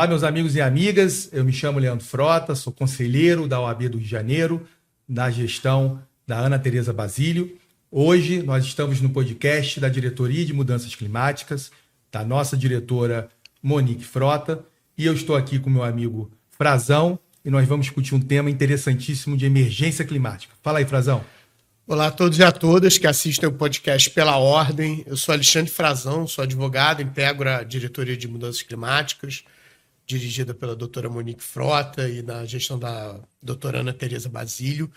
Olá, meus amigos e amigas. Eu me chamo Leandro Frota, sou conselheiro da OAB do Rio de Janeiro, na gestão da Ana Tereza Basílio. Hoje nós estamos no podcast da Diretoria de Mudanças Climáticas, da nossa diretora Monique Frota, e eu estou aqui com meu amigo Frazão, e nós vamos discutir um tema interessantíssimo de emergência climática. Fala aí, Frazão. Olá a todos e a todas que assistem o podcast Pela Ordem. Eu sou Alexandre Frazão, sou advogado, integro a Diretoria de Mudanças Climáticas, dirigida pela doutora Monique Frota e na gestão da doutora Ana Tereza Basílio.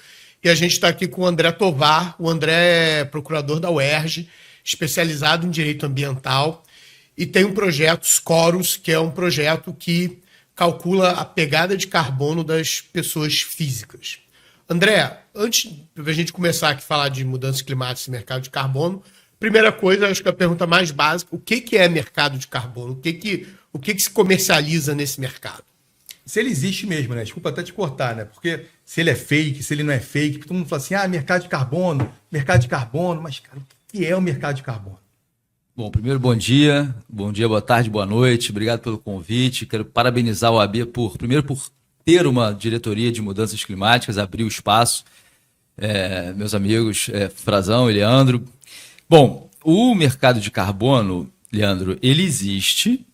E a gente está aqui com o André Tovar. O André é procurador da UERJ, especializado em direito ambiental, e tem um projeto, Scorus, que é um projeto que calcula a pegada de carbono das pessoas físicas. André, antes da gente começar aqui a falar de mudanças climáticas e mercado de carbono, primeira coisa, acho que a pergunta mais básica, o que é mercado de carbono? O que se comercializa nesse mercado? Se ele existe mesmo, né? Desculpa até te cortar, né? Porque se ele é fake, se ele não é fake, todo mundo fala assim, mercado de carbono, mas, cara, o que é o mercado de carbono? Bom, primeiro, bom dia, boa tarde, boa noite, obrigado pelo convite, quero parabenizar a OAB por ter uma diretoria de mudanças climáticas, abrir o espaço, meus amigos Frazão e Leandro. Bom, o mercado de carbono, Leandro, ele existe,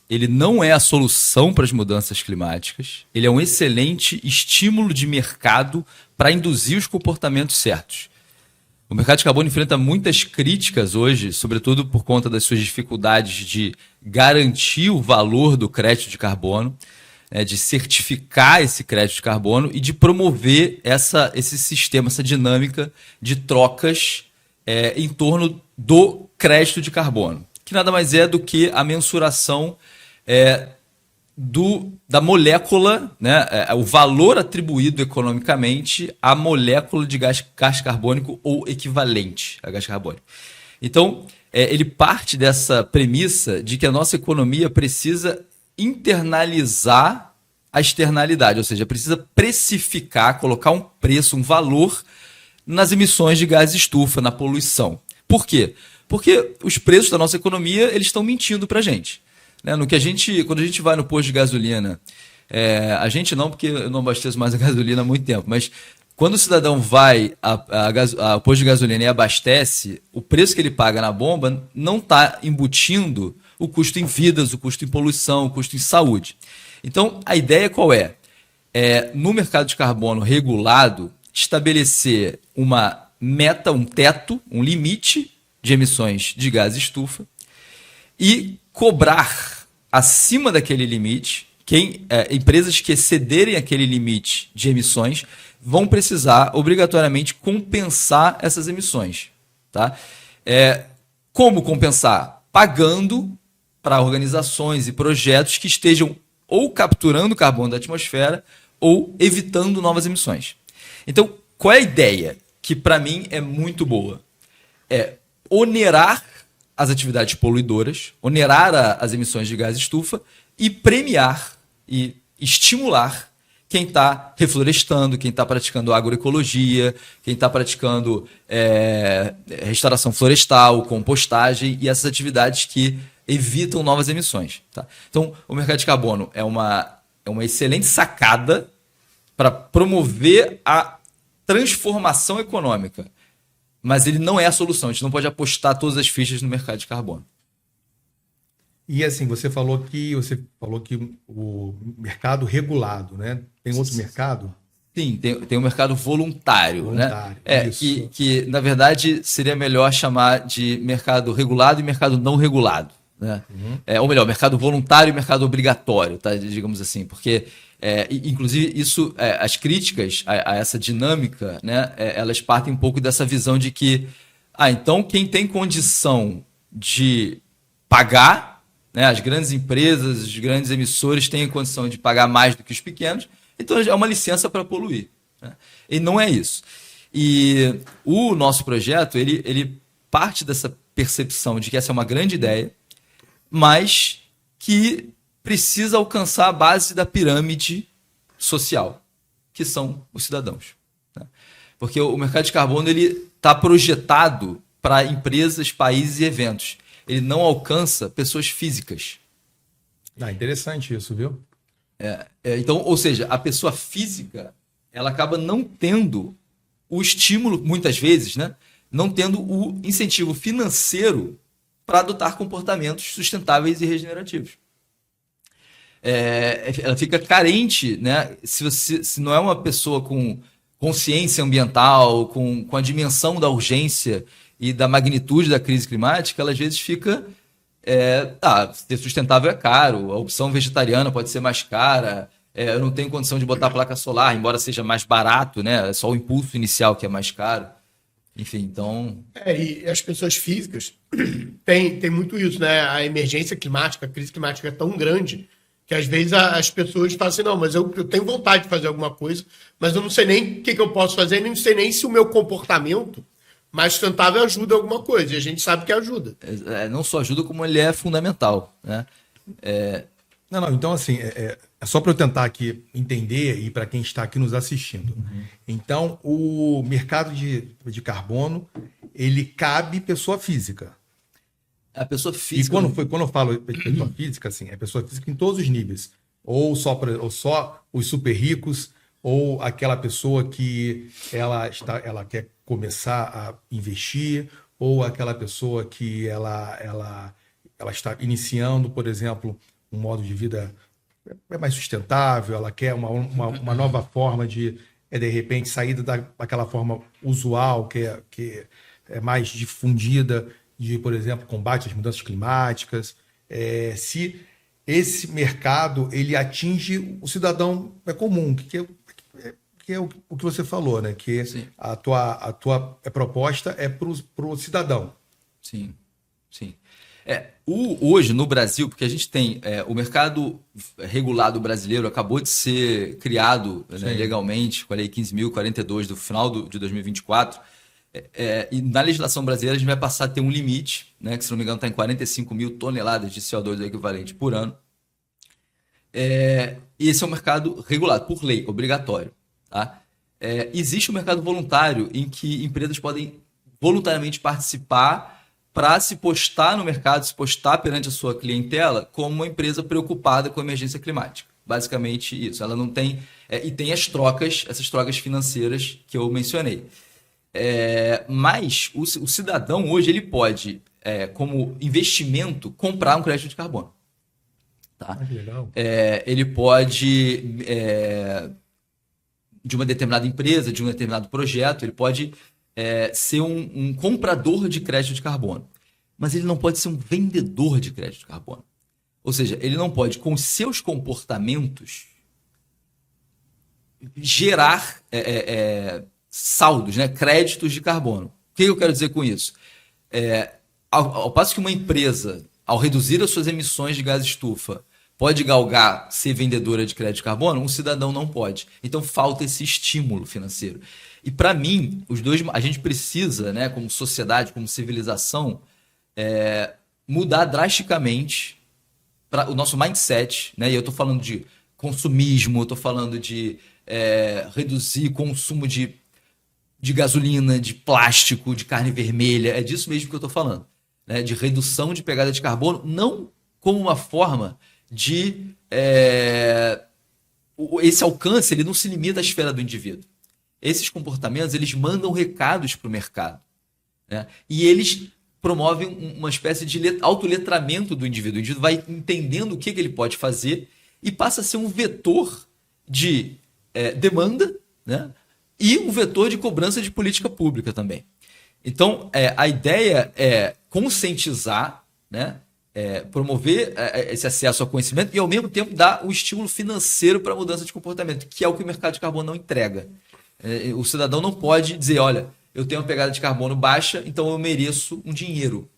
ele não é a solução para as mudanças climáticas, ele é um excelente estímulo de mercado para induzir os comportamentos certos. O mercado de carbono enfrenta muitas críticas hoje, sobretudo por conta das suas dificuldades de garantir o valor do crédito de carbono, de certificar esse crédito de carbono e de promover esse sistema, essa dinâmica de trocas em torno do crédito de carbono, que nada mais é do que a mensuração da molécula, né, o valor atribuído economicamente à molécula de gás carbônico ou equivalente a gás carbônico. Então, ele parte dessa premissa de que a nossa economia precisa internalizar a externalidade, ou seja, precisa precificar, colocar um preço, um valor nas emissões de gás estufa, na poluição. Por quê? Porque os preços da nossa economia eles estão mentindo para a gente. Né? Quando a gente vai no posto de gasolina, a gente não, porque eu não abasteço mais a gasolina há muito tempo, mas quando o cidadão vai ao posto de gasolina e abastece, o preço que ele paga na bomba não está embutindo o custo em vidas, o custo em poluição, o custo em saúde. Então, a ideia qual é? No mercado de carbono regulado, estabelecer uma meta, um teto, um limite de emissões de gás estufa e cobrar acima daquele limite, empresas que excederem aquele limite de emissões vão precisar obrigatoriamente compensar essas emissões. Tá? Como compensar? Pagando para organizações e projetos que estejam ou capturando carbono da atmosfera ou evitando novas emissões. Então, qual é a ideia? Que para mim é muito boa. Onerar as atividades poluidoras, onerar as emissões de gás estufa e premiar e estimular quem está reflorestando, quem está praticando agroecologia, quem está praticando restauração florestal, compostagem e essas atividades que evitam novas emissões. Tá? Então, o mercado de carbono é uma excelente sacada para promover a transformação econômica, mas ele não é a solução. A gente não pode apostar todas as fichas no mercado de carbono. E assim, você falou que o mercado regulado, né? Tem outro mercado? Sim, tem um mercado voluntário, né? Isso. Que, na verdade, seria melhor chamar de mercado regulado e mercado não regulado. Né? Uhum. Ou melhor, mercado voluntário e mercado obrigatório, tá? Digamos assim, porque, inclusive, as críticas a essa dinâmica, né? Elas partem um pouco dessa visão de que, então, quem tem condição de pagar, né? As grandes empresas, os grandes emissores têm condição de pagar mais do que os pequenos, então é uma licença para poluir. Né? E não é isso. E o nosso projeto, ele parte dessa percepção de que essa é uma grande ideia, mas que precisa alcançar a base da pirâmide social, que são os cidadãos. Né? Porque o mercado de carbono está projetado para empresas, países e eventos. Ele não alcança pessoas físicas. Interessante isso, viu? Então, ou seja, a pessoa física, ela acaba não tendo o estímulo, muitas vezes, né? Não tendo o incentivo financeiro para adotar comportamentos sustentáveis e regenerativos. Ela fica carente, né? Se não é uma pessoa com consciência ambiental, com a dimensão da urgência e da magnitude da crise climática, ela às vezes fica... ser sustentável é caro, a opção vegetariana pode ser mais cara, eu não tenho condição de botar placa solar, embora seja mais barato, né? É só o impulso inicial que é mais caro. Enfim, então... E as pessoas físicas tem muito isso, né? A emergência climática, a crise climática é tão grande que às vezes as pessoas falam assim, não, mas eu tenho vontade de fazer alguma coisa, mas eu não sei nem o que eu posso fazer, nem sei nem se o meu comportamento mais sustentável ajuda alguma coisa, e a gente sabe que ajuda. Não só ajuda, como ele é fundamental, né? Então assim, é só para eu tentar aqui entender e para quem está aqui nos assistindo. Uhum. Então, o mercado de carbono, ele cabe pessoa física. A pessoa física... E quando eu falo pessoa física, assim, é pessoa física em todos os níveis. Ou só os super ricos, ou aquela pessoa que ela quer começar a investir, ou aquela pessoa que ela está iniciando, por exemplo, um modo de vida mais sustentável, ela quer uma nova forma de repente, sair daquela forma usual, que é mais difundida, de, por exemplo, combate às mudanças climáticas. Se esse mercado ele atinge o cidadão comum, que é o que você falou, né? Que Sim. a tua proposta é para o cidadão. Sim, sim. Hoje, no Brasil, porque a gente tem o mercado regulado brasileiro acabou de ser criado, né, legalmente, com a Lei 15.042 do final de 2024, e na legislação brasileira a gente vai passar a ter um limite, né, que se não me engano está em 45 mil toneladas de CO2 equivalente por ano. E esse é um mercado regulado, por lei, obrigatório. Tá? Existe um mercado voluntário em que empresas podem voluntariamente participar para se postar no mercado, se postar perante a sua clientela como uma empresa preocupada com a emergência climática. Basicamente isso. Ela não tem... e tem essas trocas financeiras que eu mencionei. Mas o cidadão hoje ele pode, como investimento, comprar um crédito de carbono. Tá? Legal. Ele pode, de uma determinada empresa, de um determinado projeto, ele pode ser um comprador de crédito de carbono. Mas ele não pode ser um vendedor de crédito de carbono. Ou seja, ele não pode, com seus comportamentos, gerar saldos, né? Créditos de carbono. O que eu quero dizer com isso? Ao passo que uma empresa, ao reduzir as suas emissões de gás estufa, pode galgar ser vendedora de crédito de carbono, um cidadão não pode. Então falta esse estímulo financeiro. E para mim, a gente precisa, né, como sociedade, como civilização, mudar drasticamente o nosso mindset, né? E eu estou falando de consumismo, eu estou falando de reduzir consumo de gasolina, de plástico, de carne vermelha. É disso mesmo que eu estou falando, né? De redução de pegada de carbono, não como uma forma de... esse alcance ele não se limita à esfera do indivíduo. Esses comportamentos eles mandam recados para o mercado, né? E eles promovem uma espécie de autoletramento do indivíduo. O indivíduo vai entendendo o que ele pode fazer e passa a ser um vetor de demanda, né? E um vetor de cobrança de política pública também. Então, a ideia é conscientizar, né? Promover esse acesso ao conhecimento e, ao mesmo tempo, dar o estímulo financeiro para a mudança de comportamento, que é o que o mercado de carbono não entrega. O cidadão não pode dizer, olha, eu tenho uma pegada de carbono baixa, então eu mereço um dinheiro.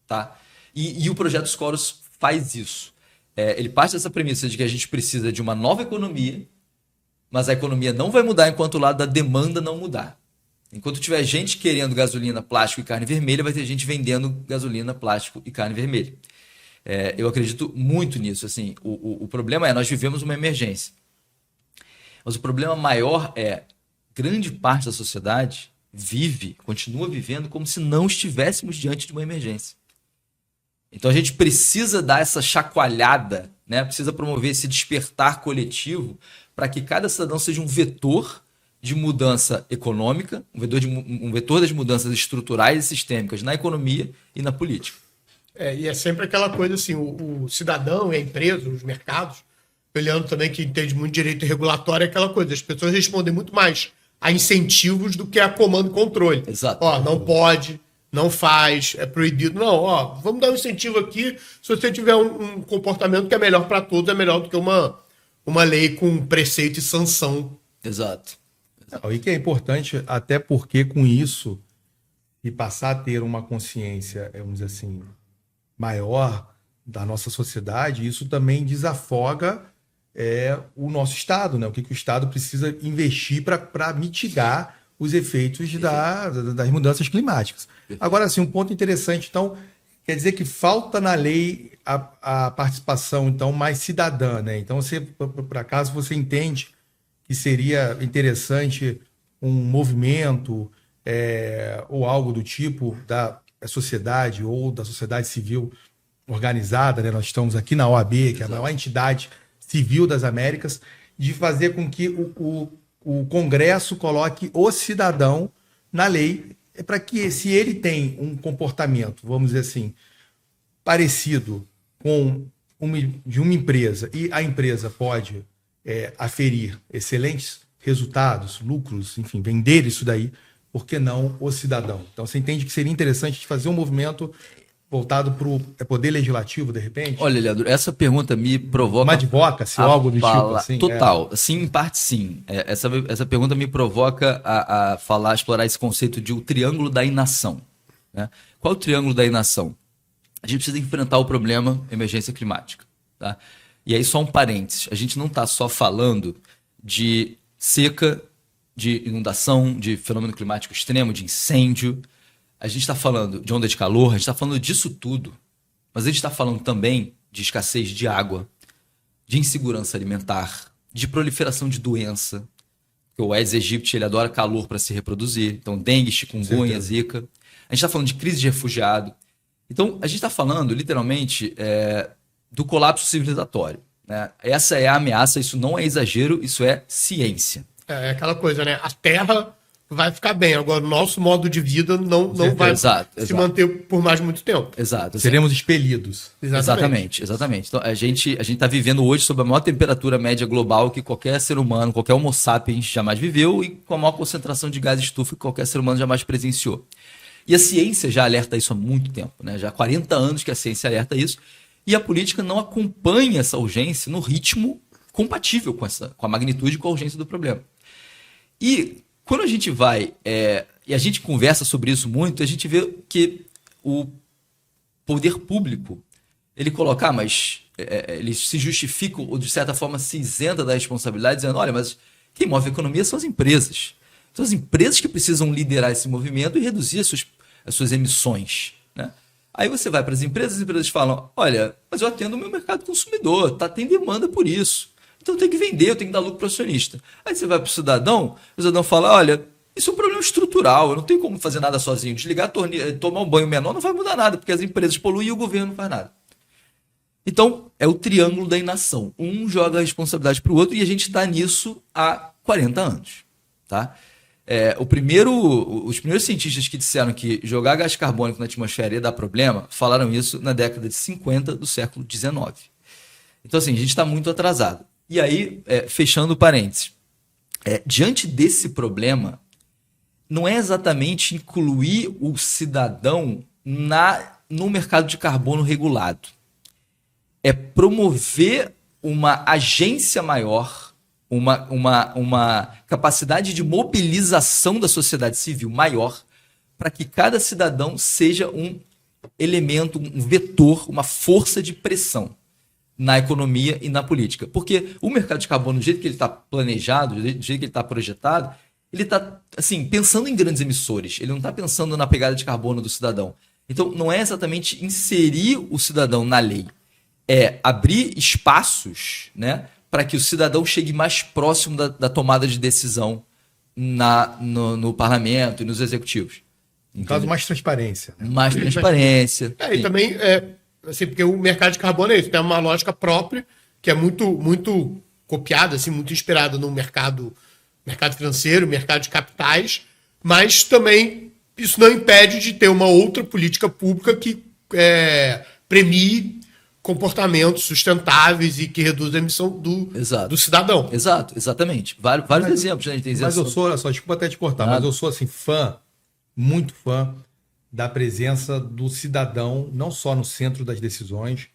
Tá? E o projeto Scoros faz isso. Ele parte dessa premissa de que a gente precisa de uma nova economia, mas a economia não vai mudar enquanto o lado da demanda não mudar. Enquanto tiver gente querendo gasolina, plástico e carne vermelha, vai ter gente vendendo gasolina, plástico e carne vermelha. Eu acredito muito nisso. Assim, o problema nós vivemos uma emergência. Mas o problema maior grande parte da sociedade continua vivendo como se não estivéssemos diante de uma emergência. Então a gente precisa dar essa chacoalhada, né? Precisa promover esse despertar coletivo para que cada cidadão seja um vetor de mudança econômica, um vetor das mudanças estruturais e sistêmicas na economia e na política. E é sempre aquela coisa assim, o cidadão e a empresa, os mercados, olhando também que entende muito direito regulatório, é aquela coisa, as pessoas respondem muito mais a incentivos do que a comando e controle. Exato. Não pode, não faz, é proibido. Não, vamos dar um incentivo aqui, se você tiver um comportamento que é melhor para todos, é melhor do que uma lei com preceito e sanção. Exato. E que é importante, até porque com isso, e passar a ter uma consciência, vamos dizer assim, maior da nossa sociedade, isso também desafoga o nosso Estado, né? O que o Estado precisa investir para mitigar os efeitos das mudanças climáticas. Agora, assim, um ponto interessante, então, quer dizer que falta na lei a participação, então, mais cidadã, né? Então, por acaso, você entende que seria interessante um movimento ou algo do tipo da sociedade ou da sociedade civil organizada, né? Nós estamos aqui na OAB, que é a maior entidade civil das Américas, de fazer com que o Congresso coloque o cidadão na lei, para que, se ele tem um comportamento, vamos dizer assim, parecido com de uma empresa, e a empresa pode aferir excelentes resultados, lucros, enfim, vender isso daí, por que não o cidadão? Então, você entende que seria interessante de fazer um movimento voltado para o poder legislativo, de repente? Olha, Leandro, essa pergunta me provoca... Uma advocacy, algo do tipo assim? Total, sim, em parte sim. Essa pergunta me provoca a explorar esse conceito de o triângulo da inação. Né? Qual é o triângulo da inação? A gente precisa enfrentar o problema emergência climática. Tá? E aí, só um parênteses, a gente não está só falando de seca, de inundação, de fenômeno climático extremo, de incêndio. A gente está falando de onda de calor, a gente está falando disso tudo. Mas a gente está falando também de escassez de água, de insegurança alimentar, de proliferação de doença. O Aedes aegypti, ele adora calor para se reproduzir. Então, dengue, chikungunya, zika. A gente está falando de crise de refugiado. Então, a gente está falando, literalmente, do colapso civilizatório. Né? Essa é a ameaça, isso não é exagero, isso é ciência. É aquela coisa, né? A Terra vai ficar bem, agora o nosso modo de vida não vai se manter por mais muito tempo. Exato. Seremos expelidos. Exatamente. Então, a gente está vivendo hoje sob a maior temperatura média global que qualquer ser humano, qualquer homo sapiens jamais viveu e com a maior concentração de gás estufa que qualquer ser humano jamais presenciou. E a ciência já alerta isso há muito tempo, né? Já há 40 anos que a ciência alerta isso, e a política não acompanha essa urgência no ritmo compatível com a magnitude e com a urgência do problema. E quando a gente vai, e a gente conversa sobre isso muito, a gente vê que o poder público, ele coloca, mas ele se justifica, ou de certa forma se isenta da responsabilidade, dizendo, olha, mas quem move a economia são as empresas. São as empresas que precisam liderar esse movimento e reduzir as suas emissões. Né? Aí você vai para as empresas falam, olha, mas eu atendo o meu mercado consumidor, tem demanda por isso. Então eu tenho que vender, eu tenho que dar lucro para o acionista. Aí você vai para o cidadão fala, olha, isso é um problema estrutural, eu não tenho como fazer nada sozinho. Desligar a torneira, tomar um banho menor não vai mudar nada, porque as empresas poluem e o governo não faz nada. Então, é o triângulo da inação. Um joga a responsabilidade para o outro e a gente está nisso há 40 anos. Tá? Os primeiros cientistas que disseram que jogar gás carbônico na atmosfera ia dar problema, falaram isso na década de 50 do século XIX. Então, assim, a gente está muito atrasado. E aí, fechando parênteses, diante desse problema, não é exatamente incluir o cidadão no mercado de carbono regulado. É promover uma agência maior, uma capacidade de mobilização da sociedade civil maior, para que cada cidadão seja um elemento, um vetor, uma força de pressão na economia e na política. Porque o mercado de carbono, do jeito que ele está planejado, do jeito que ele está projetado, ele está assim, pensando em grandes emissores, ele não está pensando na pegada de carbono do cidadão. Então, não é exatamente inserir o cidadão na lei, é abrir espaços, né, para que o cidadão chegue mais próximo da tomada de decisão no parlamento e nos executivos. No caso, mais transparência. Mais transparência. E também assim, porque o mercado de carbono é isso, tem uma lógica própria, que é muito copiada, assim, muito inspirada no mercado financeiro, mercado de capitais, mas também isso não impede de ter uma outra política pública que premie comportamentos sustentáveis e que reduz a emissão do cidadão. Exato, exatamente. Vários exemplos, né? A gente tem Mas eu sou, olha só, desculpa até te cortar, mas eu sou assim, muito fã da presença do cidadão, não só no centro das decisões,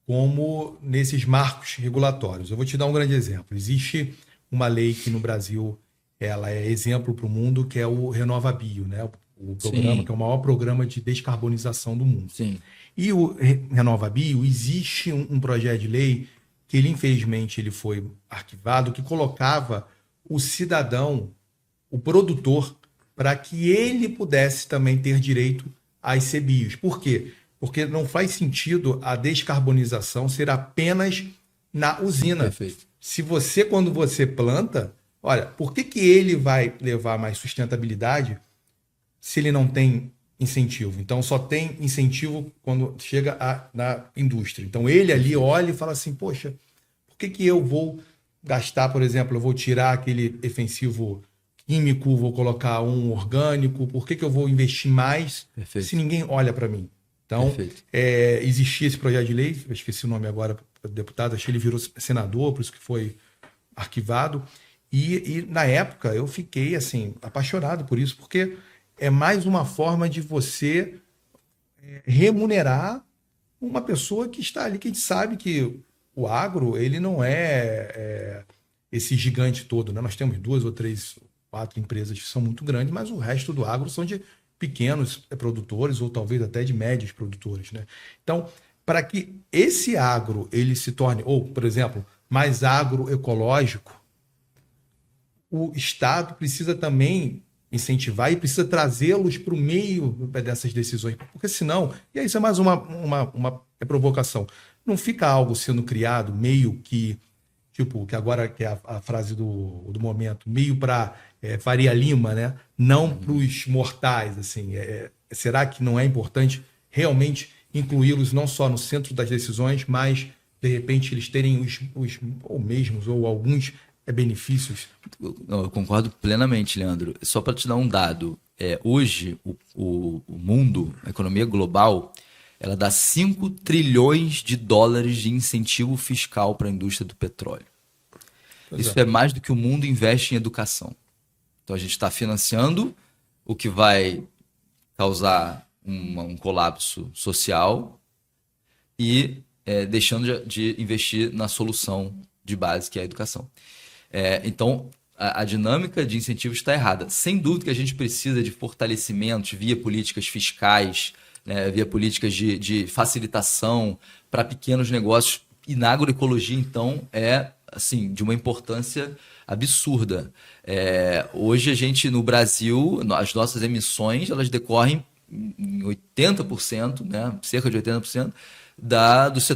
como nesses marcos regulatórios. Eu vou te dar um grande exemplo. Existe uma lei que no Brasil ela é exemplo para o mundo, que é o RenovaBio, né? O programa, Sim. que é o maior programa de descarbonização do mundo. Sim. E o RenovaBio, existe um projeto de lei que ele, infelizmente, ele foi arquivado, que colocava o cidadão, o produtor, para que ele pudesse também ter direito a ICBIOS. Por quê? Porque não faz sentido a descarbonização ser apenas na usina. Perfeito. Se você, quando você planta, olha, por que ele vai levar mais sustentabilidade se ele não tem incentivo? Então, só tem incentivo quando chega na indústria. Então, ele ali olha e fala assim, poxa, por que eu vou gastar, por exemplo, eu vou tirar aquele defensivo químico, vou colocar um orgânico, por que eu vou investir mais se ninguém olha para mim? Então, existia esse projeto de lei, eu esqueci o nome agora do deputado, achei que ele virou senador, por isso que foi arquivado. E na época eu fiquei assim apaixonado por isso, porque é mais uma forma de você remunerar uma pessoa que está ali, que a gente sabe que o agro ele não é esse gigante todo, né? Nós temos 2 ou 3, 4 empresas que são muito grandes, mas o resto do agro são de pequenos produtores ou talvez até de médios produtores, né? Então, para que esse agro ele se torne, ou, por exemplo, mais agroecológico, o Estado precisa também incentivar e precisa trazê-los para o meio dessas decisões, porque senão, e isso é mais uma provocação, não fica algo sendo criado meio que, tipo, que agora que é a frase do momento, meio para Faria Lima, né? Não para os mortais, assim. Será que não é importante realmente incluí-los não só no centro das decisões, mas, de repente, eles terem os ou mesmos ou alguns benefícios? Eu concordo plenamente, Leandro. Só para te dar um dado, hoje o mundo, a economia global, ela dá 5 trilhões de dólares de incentivo fiscal para a indústria do petróleo. Isso é mais do que o mundo investe em educação. Então a gente está financiando o que vai causar um colapso social e deixando de investir na solução de base, que é a educação. Então, a dinâmica de incentivos está errada. Sem dúvida que a gente precisa de fortalecimentos via políticas fiscais, né, via políticas de facilitação para pequenos negócios. E na agroecologia, então, assim, de uma importância absurda. Hoje, a gente, no Brasil, as nossas emissões, elas decorrem em 80%, né, cerca de 80%,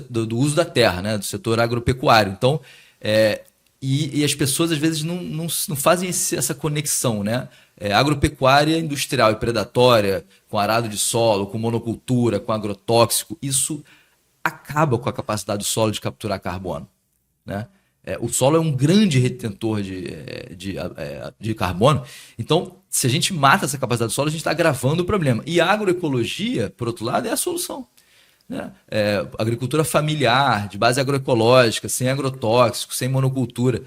do uso da terra, né, do setor agropecuário. Então, e as pessoas, às vezes, não fazem essa conexão, né? Agropecuária industrial e predatória, com arado de solo, com monocultura, com agrotóxico, isso acaba com a capacidade do solo de capturar carbono, né? O solo é um grande retentor de carbono. Então, se a gente mata essa capacidade do solo, a gente está agravando o problema. E a agroecologia, por outro lado, é a solução, né? Agricultura familiar, de base agroecológica, sem agrotóxico, sem monocultura.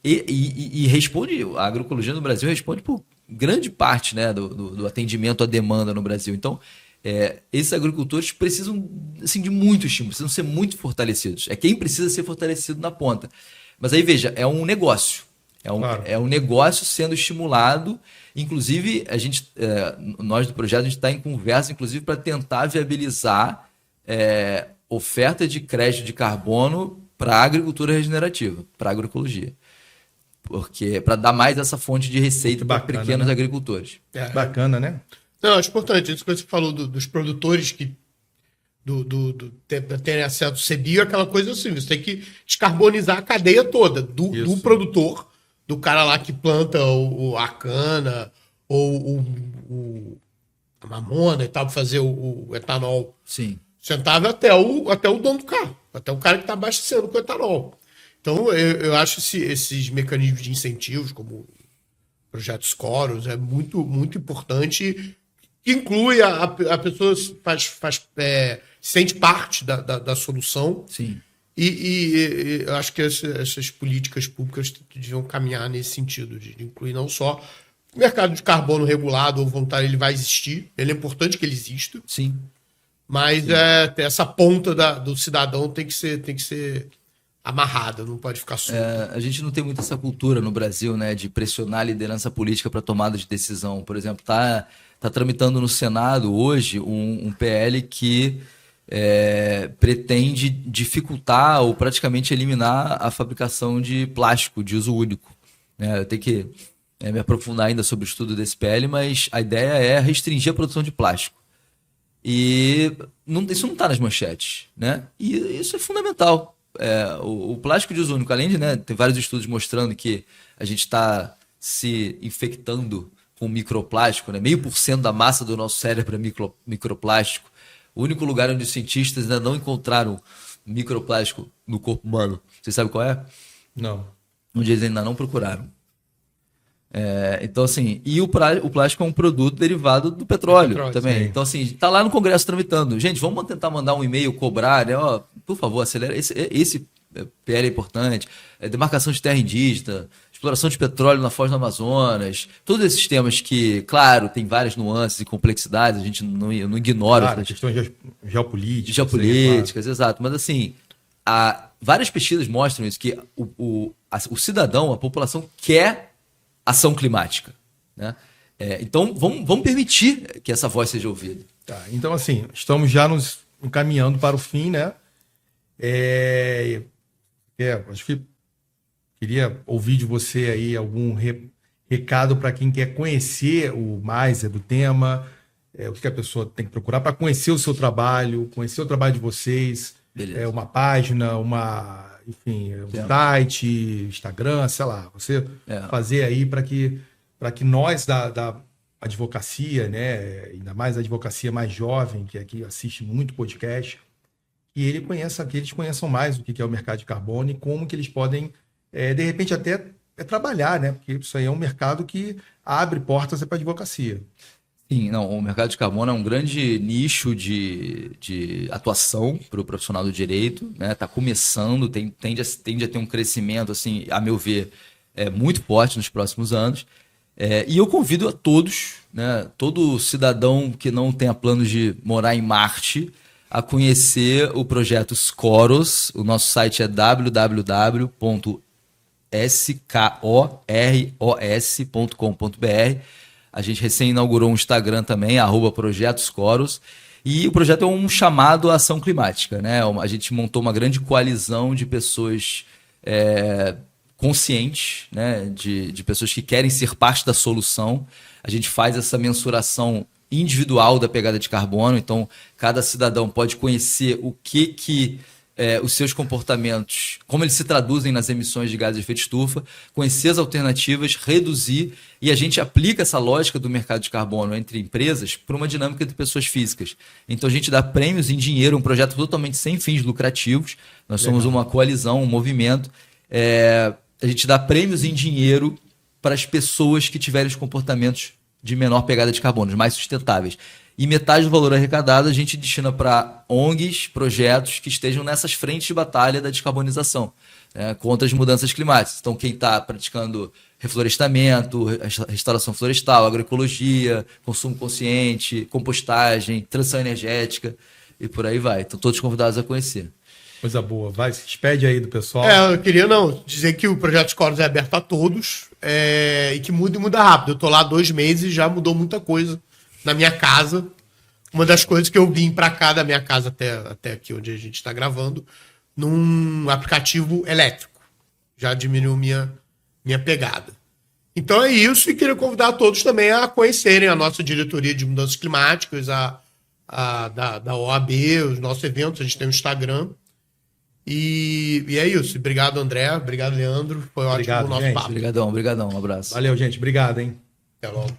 E responde, a agroecologia no Brasil responde por grande parte, né, do atendimento à demanda no Brasil. Então, esses agricultores precisam, assim, de muito estímulo, precisam ser muito fortalecidos. Quem precisa ser fortalecido na ponta. Mas aí, veja, é um negócio. É um negócio sendo estimulado. Inclusive, nós do projeto, a gente está em conversa, inclusive, para tentar viabilizar oferta de crédito de carbono para a agricultura regenerativa, para a agroecologia. Porque para dar mais essa fonte de receita para pequenos, né, agricultores. Bacana, né? Não, acho importante. Isso que você falou dos produtores que terem acesso ao CBIO, aquela coisa assim, você tem que descarbonizar a cadeia toda, do produtor, do cara lá que planta a cana, ou a mamona e tal, para fazer o etanol. Sim. sustentável até o dono do carro, até o cara que está abastecendo com etanol. Então, eu acho esses mecanismos de incentivos, como o projeto Scoros, é muito, muito importante, que inclui a pessoa se sente parte da solução. Sim. E eu acho que essas políticas públicas deviam caminhar nesse sentido, de incluir não só o mercado de carbono regulado ou voluntário, ele vai existir, ele é importante que ele exista. Sim. Mas essa ponta do cidadão tem que ser amarrada, não pode ficar solta. A gente não tem muito essa cultura no Brasil, né, de pressionar a liderança política para tomada de decisão. Por exemplo, tá tramitando no Senado hoje um PL que pretende dificultar ou praticamente eliminar a fabricação de plástico de uso único. Eu tenho que me aprofundar ainda sobre o estudo desse PL, mas a ideia é restringir a produção de plástico. E isso não está nas manchetes, né? E isso é fundamental. O plástico de uso único, além de, né, tem vários estudos mostrando que a gente está se infectando com microplástico, né? 0,5% da massa do nosso cérebro é microplástico. O único lugar onde os cientistas ainda não encontraram microplástico no corpo humano, você sabe qual é? Não. Onde eles ainda não procuraram. Então, assim, e o plástico é um produto derivado do petróleo também. Sim. Então, assim, tá lá no Congresso tramitando. Gente, vamos tentar mandar um e-mail, cobrar, né? Por favor, acelera. Esse PL é importante. Demarcação de terra indígena, exploração de petróleo na Foz do Amazonas. Todos esses temas que, claro, tem várias nuances e complexidades, a gente não ignora. Claro, questões geopolíticas. Geopolíticas, claro. Exato. Mas, assim, várias pesquisas mostram isso, que o cidadão, a população quer ação climática, né? Então, vamos permitir que essa voz seja ouvida. Tá, então, assim, estamos já nos encaminhando para o fim, né? Acho que queria ouvir de você aí algum recado para quem quer conhecer mais do tema, o que a pessoa tem que procurar para conhecer o seu trabalho, conhecer o trabalho de vocês. Beleza. Uma página, um site, Instagram, sei lá, você fazer aí para que nós da advocacia, né, ainda mais a advocacia mais jovem, que aqui assiste muito podcast, que eles conheçam mais o que é o mercado de carbono e como que eles podem, de repente, até trabalhar, né, porque isso aí é um mercado que abre portas para a advocacia. Sim, não, o mercado de carbono é um grande nicho de atuação para o profissional do direito, né? Está começando, tende a ter um crescimento, assim, a meu ver, muito forte nos próximos anos. E eu convido a todos, né, todo cidadão que não tenha planos de morar em Marte, a conhecer o projeto Scoros. O nosso site é www.scoros.com.br. A gente recém inaugurou um Instagram também, @Projeto Scoros. E o projeto é um chamado à ação climática, né? A gente montou uma grande coalizão de pessoas conscientes, né? De pessoas que querem ser parte da solução. A gente faz essa mensuração individual da pegada de carbono. Então, cada cidadão pode conhecer o que os seus comportamentos, como eles se traduzem nas emissões de gases de efeito estufa, conhecer as alternativas, reduzir, e a gente aplica essa lógica do mercado de carbono entre empresas para uma dinâmica de pessoas físicas. Então a gente dá prêmios em dinheiro, um projeto totalmente sem fins lucrativos. Nós somos uma coalizão, um movimento. A gente dá prêmios em dinheiro para as pessoas que tiverem os comportamentos de menor pegada de carbono, mais sustentáveis. E metade do valor arrecadado a gente destina para ONGs, projetos que estejam nessas frentes de batalha da descarbonização, contra as mudanças climáticas. Então, quem está praticando reflorestamento, restauração florestal, agroecologia, consumo consciente, compostagem, transição energética e por aí vai. Estão todos convidados a conhecer. Coisa boa. Vai, se despede aí do pessoal. Eu queria dizer que o Projeto Scoros é aberto a todos e que muda e muda rápido. Eu estou lá há 2 meses e já mudou muita coisa na minha casa. Uma das coisas que eu vim para cá da minha casa até aqui onde a gente está gravando, num aplicativo elétrico. Já diminuiu minha pegada. Então é isso, e queria convidar todos também a conhecerem a nossa diretoria de mudanças climáticas, da OAB, os nossos eventos. A gente tem um Instagram. E é isso. Obrigado, André. Obrigado, Leandro. Foi ótimo o nosso papo. Obrigadão. Um abraço. Valeu, gente. Obrigado, hein? Até logo.